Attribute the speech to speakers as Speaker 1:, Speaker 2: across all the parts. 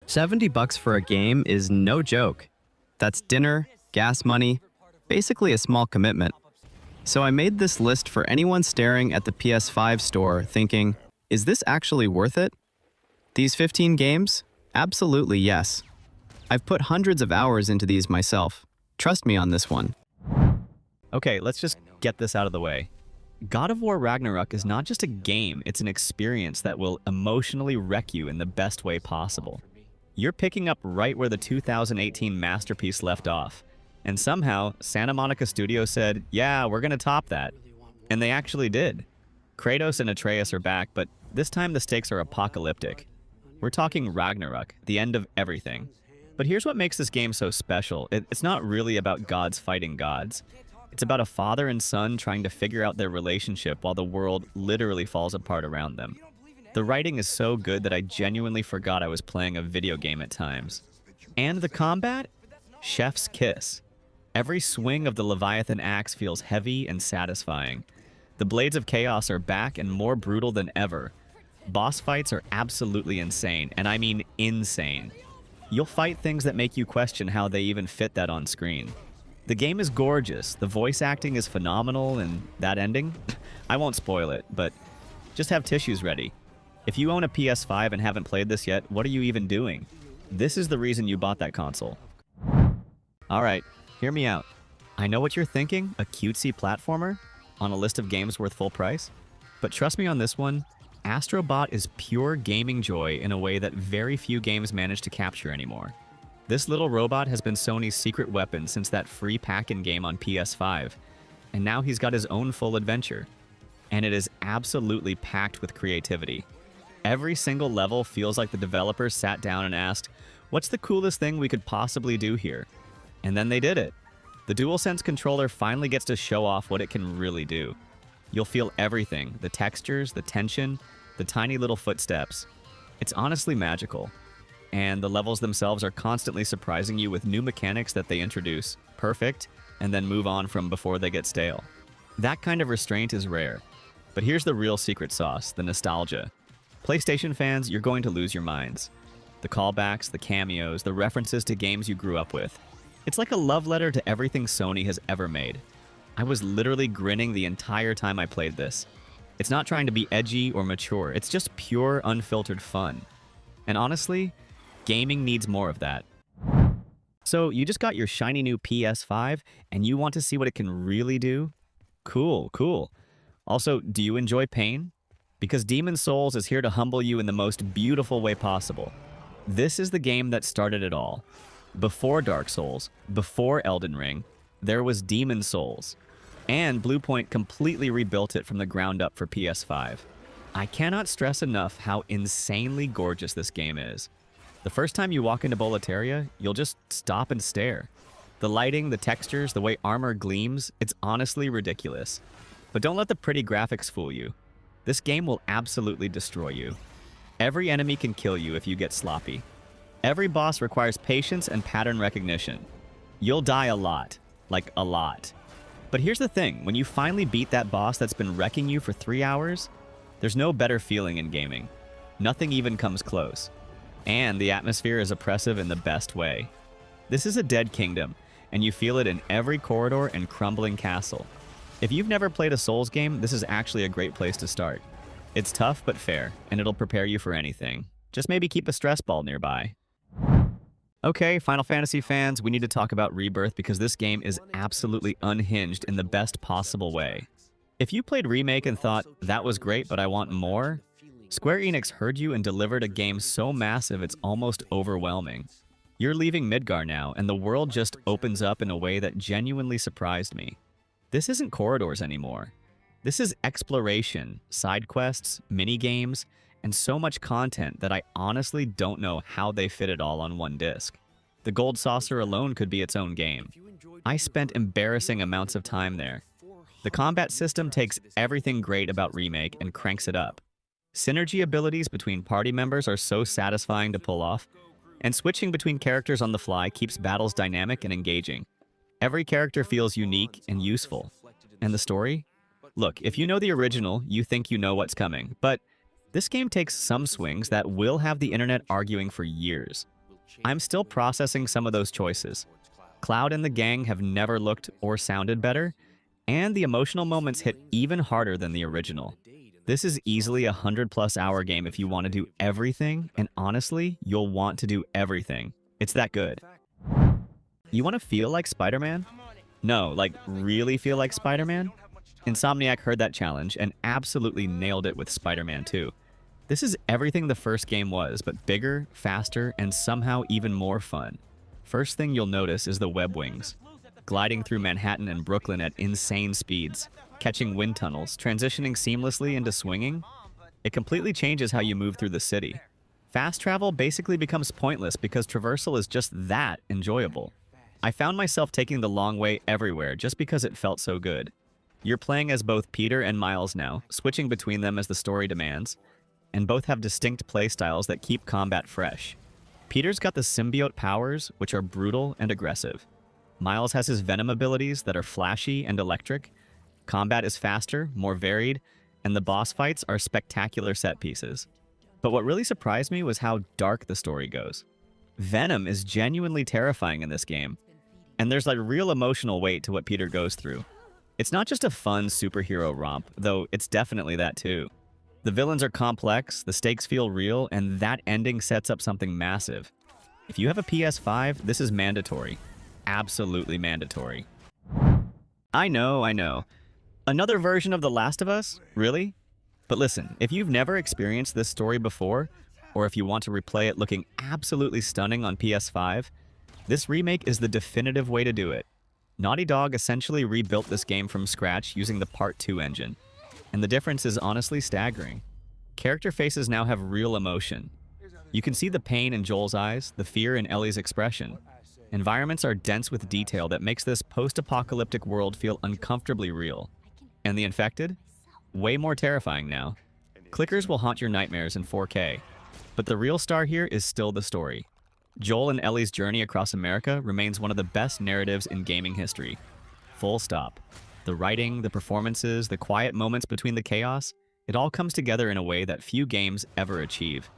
Speaker 1: $70 for a game is no joke. That's dinner, gas money, basically a small commitment. So I made this list for anyone staring at the PS5 store thinking, is this actually worth it? These 15 games? Absolutely yes. I've put hundreds of hours into these myself. Trust me on this one.
Speaker 2: Okay, let's just get this out of the way. God of War Ragnarok is not just a game, it's an experience that will emotionally wreck you in the best way possible. You're picking up right where the 2018 masterpiece left off. And somehow, Santa Monica Studios said, yeah, we're gonna top that. And they actually did. Kratos and Atreus are back, but this time the stakes are apocalyptic. We're talking Ragnarok, the end of everything. But here's what makes this game so special. It's not really about gods fighting gods. It's about a father and son trying to figure out their relationship while the world literally falls apart around them. The writing is so good that I genuinely forgot I was playing a video game at times. And the combat? Chef's kiss. Every swing of the Leviathan axe feels heavy and satisfying. The Blades of Chaos are back and more brutal than ever. Boss fights are absolutely insane, and I mean insane. You'll fight things that make you question how they even fit that on screen. The game is gorgeous, the voice acting is phenomenal, and that ending? I won't spoil it, but just have tissues ready. If you own a PS5 and haven't played this yet, what are you even doing? This is the reason you bought that console. Alright, hear me out. I know what you're thinking, a cutesy platformer on a list of games worth full price. But trust me on this one, Astro Bot is pure gaming joy in a way that very few games manage to capture anymore. This little robot has been Sony's secret weapon since that free pack-in game on PS5, and now he's got his own full adventure. And it is absolutely packed with creativity. Every single level feels like the developers sat down and asked, what's the coolest thing we could possibly do here? And then they did it. The DualSense controller finally gets to show off what it can really do. You'll feel everything, the textures, the tension, the tiny little footsteps. It's honestly magical. And the levels themselves are constantly surprising you with new mechanics that they introduce, perfect, and then move on from before they get stale. That kind of restraint is rare. But here's the real secret sauce, the nostalgia. PlayStation fans, you're going to lose your minds. The callbacks, the cameos, the references to games you grew up with. It's like a love letter to everything Sony has ever made. I was literally grinning the entire time I played this. It's not trying to be edgy or mature, it's just pure, unfiltered fun. And honestly, gaming needs more of that. So you just got your shiny new PS5 and you want to see what it can really do? Cool, cool. Also, do you enjoy pain? Because Demon's Souls is here to humble you in the most beautiful way possible. This is the game that started it all. Before Dark Souls, before Elden Ring, there was Demon's Souls. And Bluepoint completely rebuilt it from the ground up for PS5. I cannot stress enough how insanely gorgeous this game is. The first time you walk into Boletaria, you'll just stop and stare. The lighting, the textures, the way armor gleams, it's honestly ridiculous. But don't let the pretty graphics fool you. This game will absolutely destroy you. Every enemy can kill you if you get sloppy. Every boss requires patience and pattern recognition. You'll die a lot. Like a lot. But here's the thing, when you finally beat that boss that's been wrecking you for 3 hours, there's no better feeling in gaming. Nothing even comes close. And the atmosphere is oppressive in the best way. This is a dead kingdom, and you feel it in every corridor and crumbling castle. If you've never played a Souls game, this is actually a great place to start. It's tough but fair, and it'll prepare you for anything. Just maybe keep a stress ball nearby. Okay, Final Fantasy fans, we need to talk about Rebirth because this game is absolutely unhinged in the best possible way. If you played Remake and thought, that was great but I want more, Square Enix heard you and delivered a game so massive it's almost overwhelming. You're leaving Midgar now, and the world just opens up in a way that genuinely surprised me. This isn't corridors anymore. This is exploration, side quests, mini-games, and so much content that I honestly don't know how they fit it all on one disc. The Gold Saucer alone could be its own game. I spent embarrassing amounts of time there. The combat system takes everything great about Remake and cranks it up. Synergy abilities between party members are so satisfying to pull off, and switching between characters on the fly keeps battles dynamic and engaging. Every character feels unique and useful. And the story? Look, if you know the original, you think you know what's coming, but this game takes some swings that will have the internet arguing for years. I'm still processing some of those choices. Cloud and the gang have never looked or sounded better, and the emotional moments hit even harder than the original. This is easily a 100+ hour game if you want to do everything, and honestly, you'll want to do everything. It's that good. You want to feel like Spider-Man? No, like really feel like Spider-Man? Insomniac heard that challenge and absolutely nailed it with Spider-Man 2. This is everything the first game was, but bigger, faster, and somehow even more fun. First thing you'll notice is the web wings. Gliding through Manhattan and Brooklyn at insane speeds, catching wind tunnels, transitioning seamlessly into swinging. It completely changes how you move through the city. Fast travel basically becomes pointless because traversal is just that enjoyable. I found myself taking the long way everywhere just because it felt so good. You're playing as both Peter and Miles now, switching between them as the story demands, and both have distinct playstyles that keep combat fresh. Peter's got the symbiote powers, which are brutal and aggressive. Miles has his Venom abilities that are flashy and electric. Combat is faster, more varied, and the boss fights are spectacular set pieces. But what really surprised me was how dark the story goes. Venom is genuinely terrifying in this game, and there's like real emotional weight to what Peter goes through. It's not just a fun superhero romp, though it's definitely that too. The villains are complex, the stakes feel real, and that ending sets up something massive. If you have a PS5, this is mandatory. Absolutely mandatory. I know. Another version of The Last of Us? Really? But listen, if you've never experienced this story before, or if you want to replay it looking absolutely stunning on PS5, this remake is the definitive way to do it. Naughty Dog essentially rebuilt this game from scratch using the Part 2 engine, and the difference is honestly staggering. Character faces now have real emotion. You can see the pain in Joel's eyes, the fear in Ellie's expression. Environments are dense with detail that makes this post-apocalyptic world feel uncomfortably real. And the infected? Way more terrifying now. Clickers will haunt your nightmares in 4K. But the real star here is still the story. Joel and Ellie's journey across America remains one of the best narratives in gaming history. Full stop. The writing, the performances, the quiet moments between the chaos, it all comes together in a way that few games ever achieve.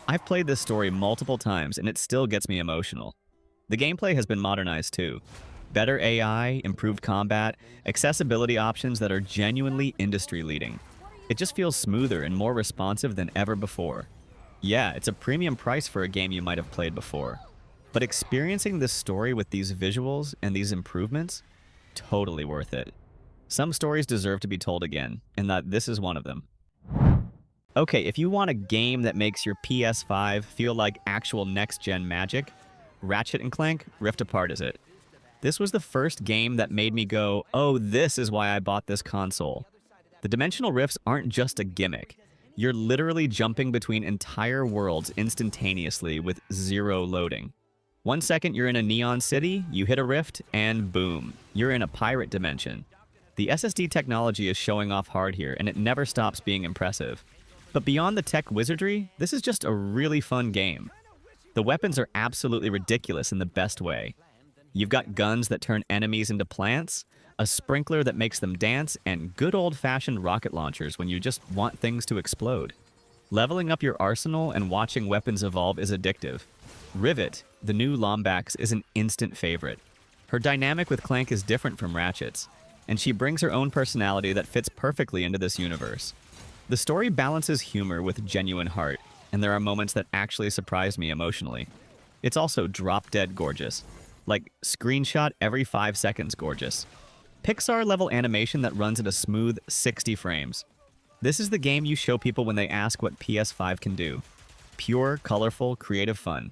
Speaker 2: I've played this story multiple times and it still gets me emotional. The gameplay has been modernized too. Better AI, improved combat, accessibility options that are genuinely industry-leading. It just feels smoother and more responsive than ever before. Yeah, it's a premium price for a game you might have played before. But experiencing this story with these visuals and these improvements, totally worth it. Some stories deserve to be told again, and that this is one of them. Okay, if you want a game that makes your PS5 feel like actual next-gen magic, Ratchet & Clank Rift Apart is it. This was the first game that made me go, oh, this is why I bought this console. The dimensional rifts aren't just a gimmick. You're literally jumping between entire worlds instantaneously with zero loading. 1 second you're in a neon city, you hit a rift, and boom, you're in a pirate dimension. The SSD technology is showing off hard here, and it never stops being impressive. But beyond the tech wizardry, this is just a really fun game. The weapons are absolutely ridiculous in the best way. You've got guns that turn enemies into plants, a sprinkler that makes them dance, and good old-fashioned rocket launchers when you just want things to explode. Leveling up your arsenal and watching weapons evolve is addictive. Rivet, the new Lombax, is an instant favorite. Her dynamic with Clank is different from Ratchet's, and she brings her own personality that fits perfectly into this universe. The story balances humor with genuine heart, and there are moments that actually surprise me emotionally. It's also drop-dead gorgeous. Like, screenshot every 5 seconds gorgeous. Pixar-level animation that runs at a smooth 60 frames. This is the game you show people when they ask what PS5 can do. Pure, colorful, creative fun.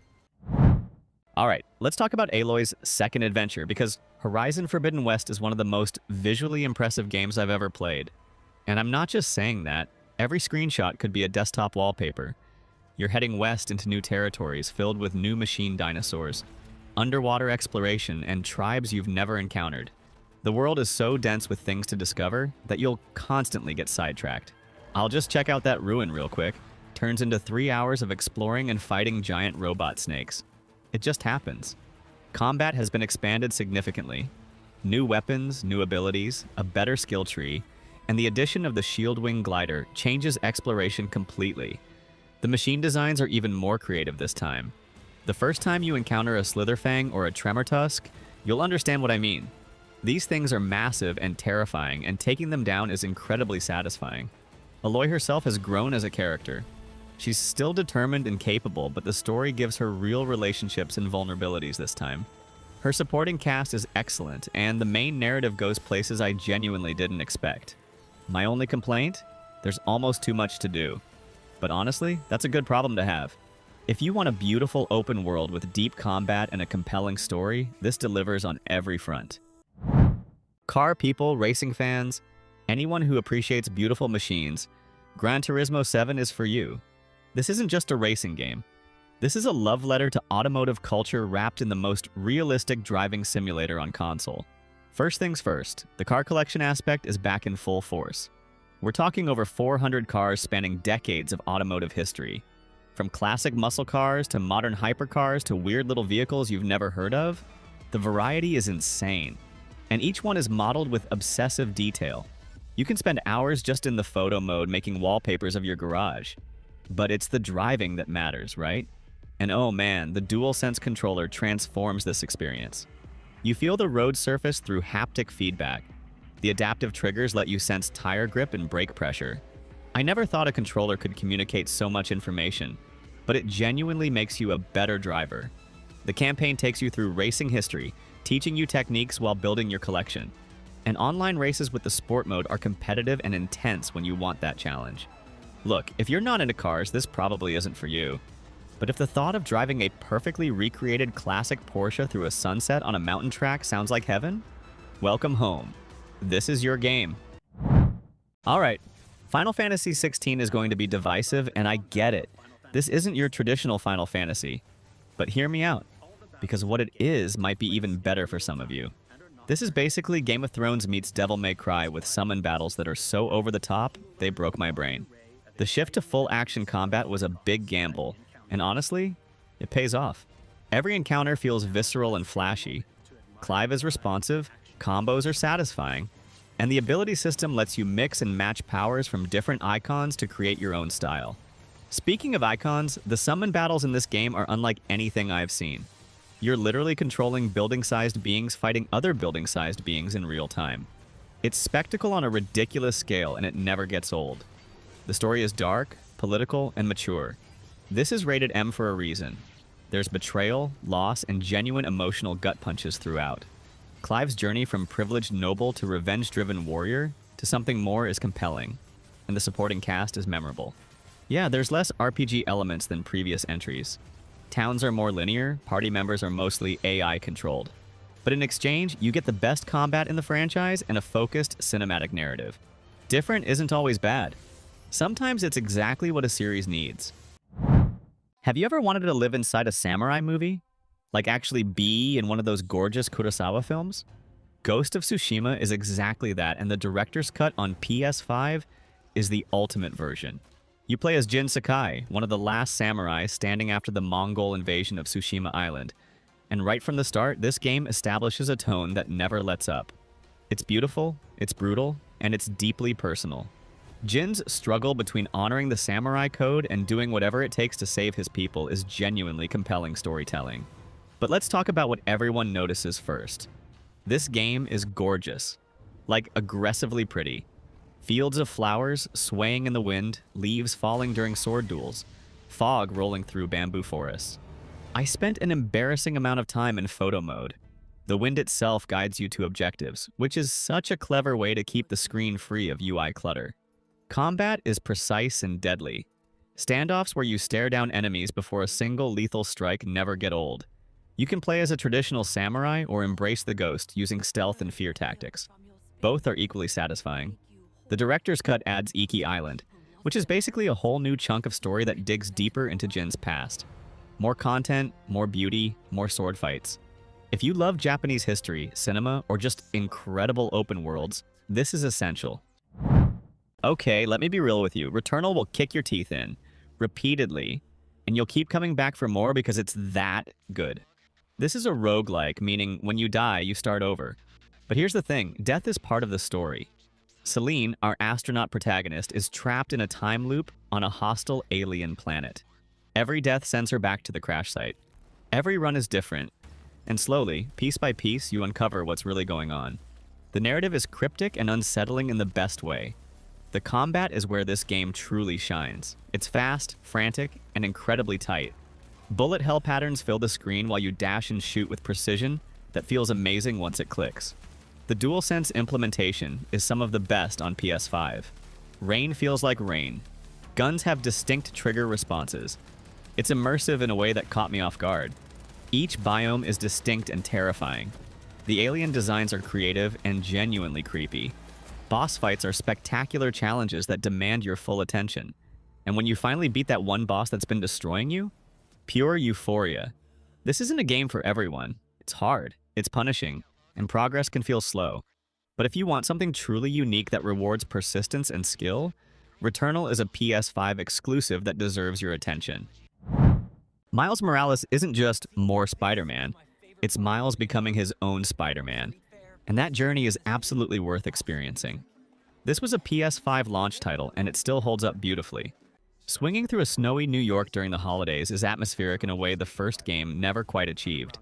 Speaker 2: Alright, let's talk about Aloy's second adventure, because Horizon Forbidden West is one of the most visually impressive games I've ever played. And I'm not just saying that. Every screenshot could be a desktop wallpaper. You're heading west into new territories filled with new machine dinosaurs, underwater exploration, and tribes you've never encountered. The world is so dense with things to discover that you'll constantly get sidetracked. I'll just check out that ruin real quick. Turns into 3 hours of exploring and fighting giant robot snakes. It just happens. Combat has been expanded significantly. New weapons, new abilities, a better skill tree, and the addition of the Shield Wing glider changes exploration completely. The machine designs are even more creative this time. The first time you encounter a Slitherfang or a Tremortusk, you'll understand what I mean. These things are massive and terrifying, and taking them down is incredibly satisfying. Aloy herself has grown as a character. She's still determined and capable, but the story gives her real relationships and vulnerabilities this time. Her supporting cast is excellent, and the main narrative goes places I genuinely didn't expect. My only complaint? There's almost too much to do. But honestly, that's a good problem to have. If you want a beautiful open world with deep combat and a compelling story, this delivers on every front. Car people, racing fans, anyone who appreciates beautiful machines, Gran Turismo 7 is for you. This isn't just a racing game. This is a love letter to automotive culture wrapped in the most realistic driving simulator on console. First things first, the car collection aspect is back in full force. We're talking over 400 cars spanning decades of automotive history. From classic muscle cars to modern hypercars to weird little vehicles you've never heard of, the variety is insane. And each one is modeled with obsessive detail. You can spend hours just in the photo mode making wallpapers of your garage. But it's the driving that matters, right? And oh man, the DualSense controller transforms this experience. You feel the road surface through haptic feedback. The adaptive triggers let you sense tire grip and brake pressure. I never thought a controller could communicate so much information, but it genuinely makes you a better driver. The campaign takes you through racing history, teaching you techniques while building your collection. And online races with the sport mode are competitive and intense when you want that challenge. Look, if you're not into cars, this probably isn't for you. But if the thought of driving a perfectly recreated classic Porsche through a sunset on a mountain track sounds like heaven, welcome home. This is your game. Alright, Final Fantasy XVI is going to be divisive, and I get it. This isn't your traditional Final Fantasy. But hear me out, because what it is might be even better for some of you. This is basically Game of Thrones meets Devil May Cry with summon battles that are so over the top, they broke my brain. The shift to full action combat was a big gamble, and honestly, it pays off. Every encounter feels visceral and flashy. Clive is responsive, combos are satisfying, and the ability system lets you mix and match powers from different icons to create your own style. Speaking of icons, the summon battles in this game are unlike anything I've seen. You're literally controlling building-sized beings fighting other building-sized beings in real time. It's spectacle on a ridiculous scale, and it never gets old. The story is dark, political, and mature. This is rated M for a reason. There's betrayal, loss, and genuine emotional gut punches throughout. Clive's journey from privileged noble to revenge-driven warrior to something more is compelling, and the supporting cast is memorable. Yeah, there's less RPG elements than previous entries. Towns are more linear, party members are mostly AI-controlled. But in exchange, you get the best combat in the franchise and a focused cinematic narrative. Different isn't always bad. Sometimes it's exactly what a series needs. Have you ever wanted to live inside a samurai movie? Like actually be in one of those gorgeous Kurosawa films? Ghost of Tsushima is exactly that, and the director's cut on PS5 is the ultimate version. You play as Jin Sakai, one of the last samurai standing after the Mongol invasion of Tsushima Island. And right from the start, this game establishes a tone that never lets up. It's beautiful, it's brutal, and it's deeply personal. Jin's struggle between honoring the samurai code and doing whatever it takes to save his people is genuinely compelling storytelling. But let's talk about what everyone notices first. This game is gorgeous. Like, aggressively pretty. Fields of flowers swaying in the wind, leaves falling during sword duels, fog rolling through bamboo forests. I spent an embarrassing amount of time in photo mode. The wind itself guides you to objectives, which is such a clever way to keep the screen free of UI clutter. Combat is precise and deadly. Standoffs where you stare down enemies before a single lethal strike never get old. You can play as a traditional samurai or embrace the ghost using stealth and fear tactics. Both are equally satisfying. The director's cut adds Iki Island, which is basically a whole new chunk of story that digs deeper into Jin's past. More content, more beauty, more sword fights. If you love Japanese history, cinema, or just incredible open worlds, this is essential. Okay, let me be real with you. Returnal will kick your teeth in, repeatedly, and you'll keep coming back for more because it's that good. This is a roguelike, meaning when you die, you start over. But here's the thing, death is part of the story. Celine, our astronaut protagonist, is trapped in a time loop on a hostile alien planet. Every death sends her back to the crash site. Every run is different, and slowly, piece by piece, you uncover what's really going on. The narrative is cryptic and unsettling in the best way. The combat is where this game truly shines. It's fast, frantic, and incredibly tight. Bullet hell patterns fill the screen while you dash and shoot with precision that feels amazing once it clicks. The DualSense implementation is some of the best on PS5. Rain feels like rain. Guns have distinct trigger responses. It's immersive in a way that caught me off guard. Each biome is distinct and terrifying. The alien designs are creative and genuinely creepy. Boss fights are spectacular challenges that demand your full attention. And when you finally beat that one boss that's been destroying you, pure euphoria. This isn't a game for everyone. It's hard, it's punishing, and progress can feel slow. But if you want something truly unique that rewards persistence and skill, Returnal is a PS5 exclusive that deserves your attention. Miles Morales isn't just more Spider-Man, it's Miles becoming his own Spider-Man, and that journey is absolutely worth experiencing. This was a PS5 launch title, and it still holds up beautifully. Swinging through a snowy New York during the holidays is atmospheric in a way the first game never quite achieved.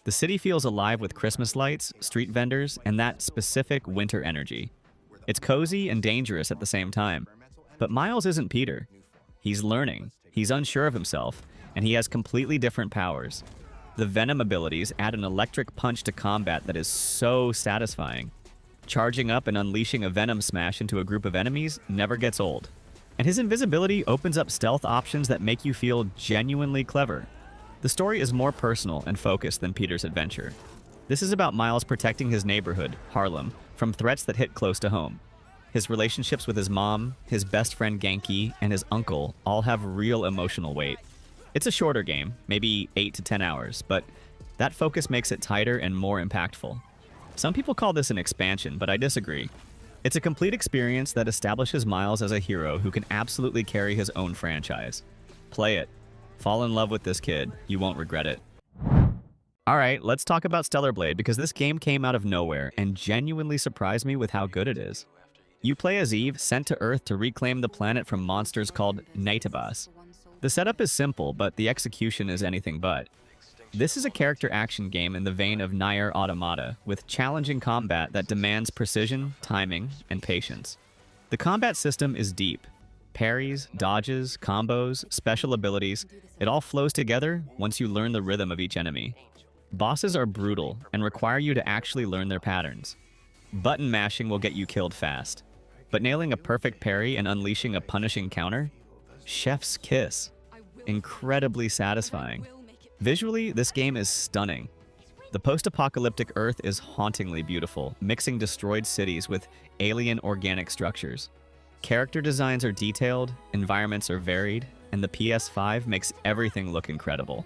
Speaker 2: The city feels alive with Christmas lights, street vendors, and that specific winter energy. It's cozy and dangerous at the same time. But Miles isn't Peter. He's learning, he's unsure of himself, and he has completely different powers. The Venom abilities add an electric punch to combat that is so satisfying. Charging up and unleashing a Venom smash into a group of enemies never gets old. And his invisibility opens up stealth options that make you feel genuinely clever. The story is more personal and focused than Peter's adventure. This is about Miles protecting his neighborhood, Harlem, from threats that hit close to home. His relationships with his mom, his best friend Genki, and his uncle all have real emotional weight. It's a shorter game, maybe 8 to 10 hours, but that focus makes it tighter and more impactful. Some people call this an expansion, but I disagree. It's a complete experience that establishes Miles as a hero who can absolutely carry his own franchise. Play it. Fall in love with this kid. You won't regret it. Alright, let's talk about Stellar Blade because this game came out of nowhere and genuinely surprised me with how good it is. You play as Eve, sent to Earth to reclaim the planet from monsters called Nightibus. The setup is simple, but the execution is anything but. This is a character action game in the vein of Nier Automata, with challenging combat that demands precision, timing, and patience. The combat system is deep. Parries, dodges, combos, special abilities, it all flows together once you learn the rhythm of each enemy. Bosses are brutal and require you to actually learn their patterns. Button mashing will get you killed fast, but nailing a perfect parry and unleashing a punishing counter? Chef's kiss. Incredibly satisfying. Visually, this game is stunning. The post-apocalyptic Earth is hauntingly beautiful, mixing destroyed cities with alien organic structures. Character designs are detailed, environments are varied, and the PS5 makes everything look incredible.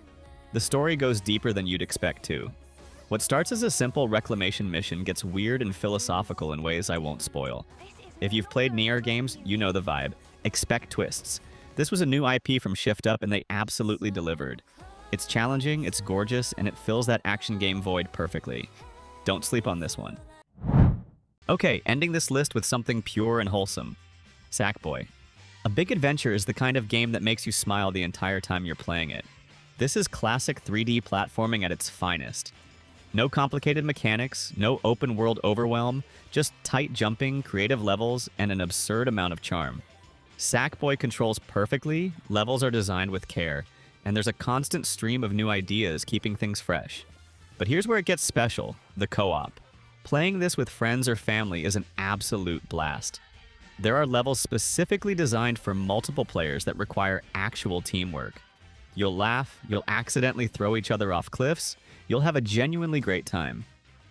Speaker 2: The story goes deeper than you'd expect to. What starts as a simple reclamation mission gets weird and philosophical in ways I won't spoil. If you've played Nier games, you know the vibe. Expect twists. This was a new IP from Shift Up and they absolutely delivered. It's challenging, it's gorgeous, and it fills that action game void perfectly. Don't sleep on this one. Okay, ending this list with something pure and wholesome. Sackboy. A big adventure is the kind of game that makes you smile the entire time you're playing it. This is classic 3D platforming at its finest. No complicated mechanics, no open world overwhelm, just tight jumping, creative levels, and an absurd amount of charm. Sackboy controls perfectly, levels are designed with care, and there's a constant stream of new ideas keeping things fresh. But here's where it gets special, the co-op. Playing this with friends or family is an absolute blast. There are levels specifically designed for multiple players that require actual teamwork. You'll laugh, you'll accidentally throw each other off cliffs, you'll have a genuinely great time.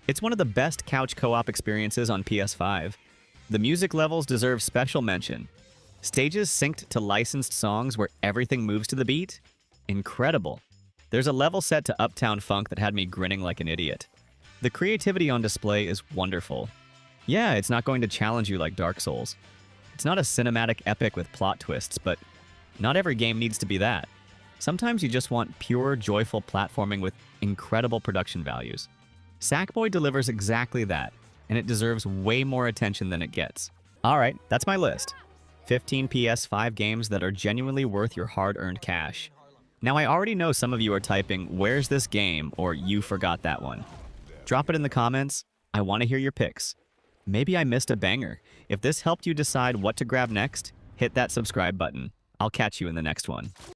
Speaker 2: It's one of the best couch co-op experiences on PS5. The music levels deserve special mention. Stages synced to licensed songs where everything moves to the beat? Incredible. There's a level set to Uptown Funk that had me grinning like an idiot. The creativity on display is wonderful. Yeah, it's not going to challenge you like Dark Souls. It's not a cinematic epic with plot twists, but not every game needs to be that. Sometimes you just want pure, joyful platforming with incredible production values. Sackboy delivers exactly that, and it deserves way more attention than it gets. Alright, that's my list. 15 PS5 games that are genuinely worth your hard-earned cash. Now, I already know some of you are typing, "Where's this game?" or "You forgot that one." Drop it in the comments. I want to hear your picks. Maybe I missed a banger. If this helped you decide what to grab next, hit that subscribe button. I'll catch you in the next one.